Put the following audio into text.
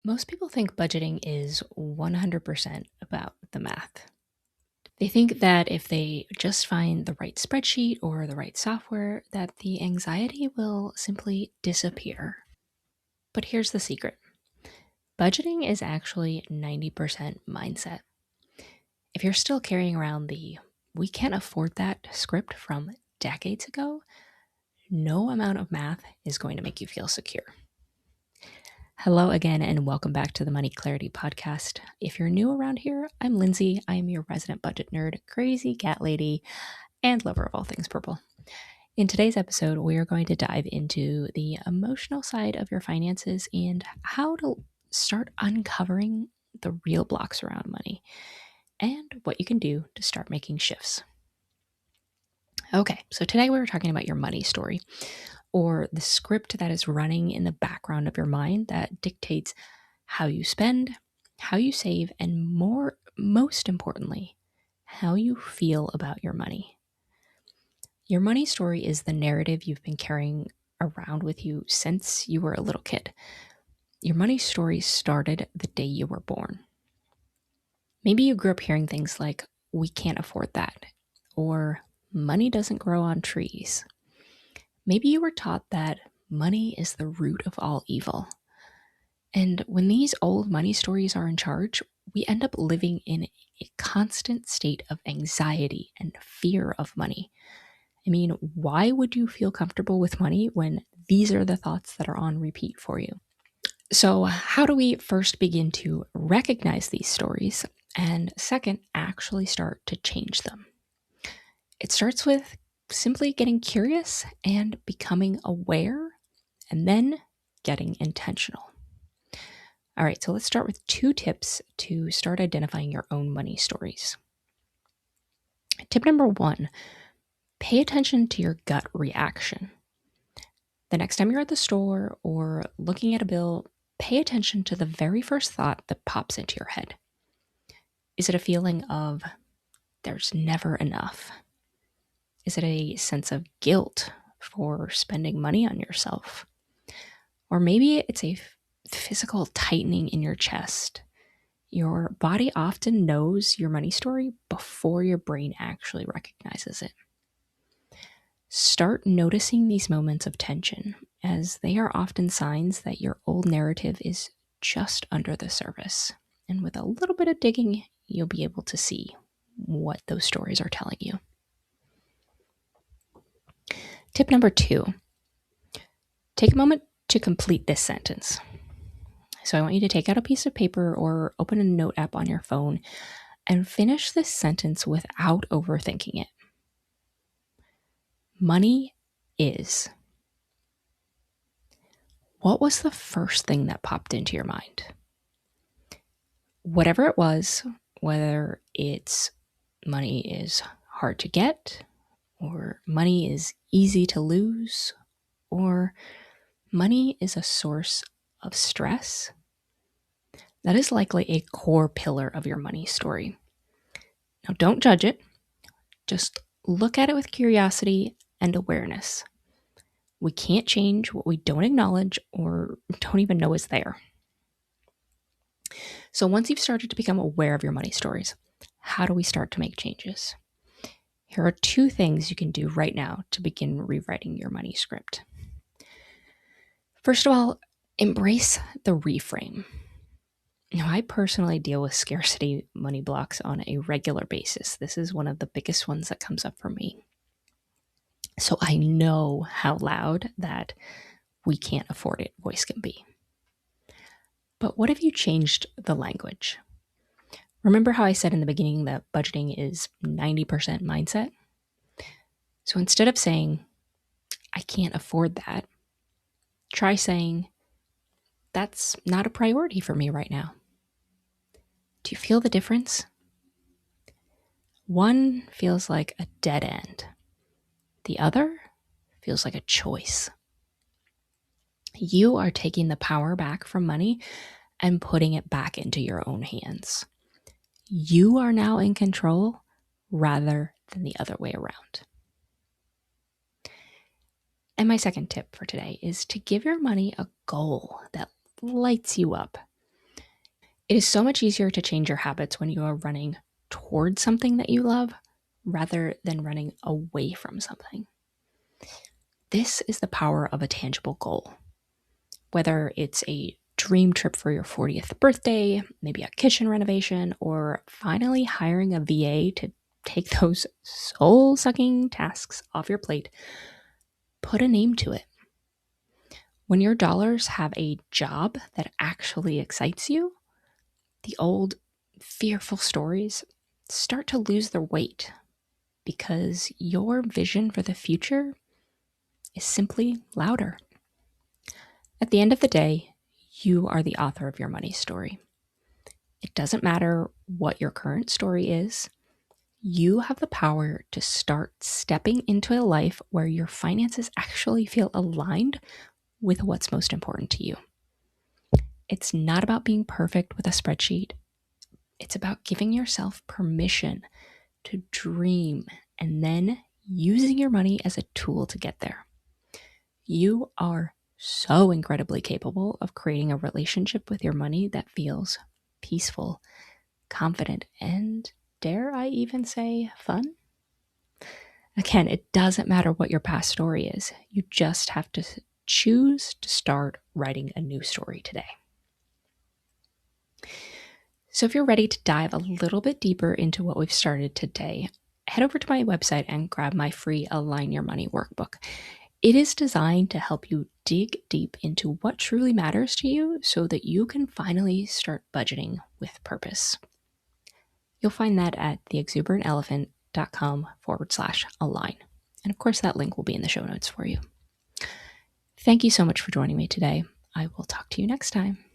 Most people think budgeting is 100% about the math. They think that if they just find the right spreadsheet or the right software, that the anxiety will simply disappear. But here's the secret. Budgeting is actually 90% mindset. If you're still carrying around the "we can't afford that" script from decades ago, no amount of math is going to make you feel secure. Hello again, and welcome back to the Money Clarity Podcast. If you're new around here, I'm Lindsay. I am your resident budget nerd, crazy cat lady, and lover of all things purple. In today's episode, we are going to dive into the emotional side of your finances and how to start uncovering the real blocks around money and what you can do to start making shifts. Okay, so today we were talking about your money story, or the script that is running in the background of your mind that dictates how you spend, how you save, and most importantly, how you feel about your money. Your money story is the narrative you've been carrying around with you since you were a little kid. Your money story started the day you were born. Maybe you grew up hearing things like, "we can't afford that," or "money doesn't grow on trees." Maybe you were taught that money is the root of all evil. And when these old money stories are in charge, we end up living in a constant state of anxiety and fear of money. I mean, why would you feel comfortable with money when these are the thoughts that are on repeat for you? So, how do we first begin to recognize these stories and second, actually start to change them? It starts with simply getting curious and becoming aware, and then getting intentional. All right, so let's start with 2 tips to start identifying your own money stories. Tip number 1, pay attention to your gut reaction. The next time you're at the store or looking at a bill, pay attention to the very first thought that pops into your head. Is it a feeling of there's never enough? Is it a sense of guilt for spending money on yourself? Or maybe it's a physical tightening in your chest. Your body often knows your money story before your brain actually recognizes it. Start noticing these moments of tension, as they are often signs that your old narrative is just under the surface. And with a little bit of digging, you'll be able to see what those stories are telling you. Tip number 2, take a moment to complete this sentence. So I want you to take out a piece of paper or open a note app on your phone and finish this sentence without overthinking it. Money is. What was the first thing that popped into your mind? Whatever it was, whether it's money is hard to get, or money is easy to lose, or money is a source of stress, that is likely a core pillar of your money story. Now, don't judge it. Just look at it with curiosity and awareness. We can't change what we don't acknowledge or don't even know is there. So once you've started to become aware of your money stories, how do we start to make changes? Here are 2 things you can do right now to begin rewriting your money script. First of all, embrace the reframe. Now, I personally deal with scarcity money blocks on a regular basis. This is one of the biggest ones that comes up for me. So I know how loud that "we can't afford it" voice can be. But what if you changed the language? Remember how I said in the beginning that budgeting is 90% mindset? So instead of saying, "I can't afford that," try saying, "that's not a priority for me right now." Do you feel the difference? One feels like a dead end. The other feels like a choice. You are taking the power back from money and putting it back into your own hands. You are now in control rather than the other way around. And my second tip for today is to give your money a goal that lights you up. It is so much easier to change your habits when you are running towards something that you love rather than running away from something. This is the power of a tangible goal. Whether it's a dream trip for your 40th birthday, maybe a kitchen renovation, or finally hiring a VA to take those soul sucking tasks off your plate, put a name to it. When your dollars have a job that actually excites you, the old fearful stories start to lose their weight because your vision for the future is simply louder. At the end of the day, you are the author of your money story. It doesn't matter what your current story is, you have the power to start stepping into a life where your finances actually feel aligned with what's most important to you. It's not about being perfect with a spreadsheet. It's about giving yourself permission to dream and then using your money as a tool to get there. You are so incredibly capable of creating a relationship with your money that feels peaceful, confident, and dare I even say fun? Again, it doesn't matter what your past story is. You just have to choose to start writing a new story today. So if you're ready to dive a little bit deeper into what we've started today, head over to my website and grab my free Align Your Money workbook. It is designed to help you dig deep into what truly matters to you so that you can finally start budgeting with purpose. You'll find that at theexuberantelephant.com/align. And of course, that link will be in the show notes for you. Thank you so much for joining me today. I will talk to you next time.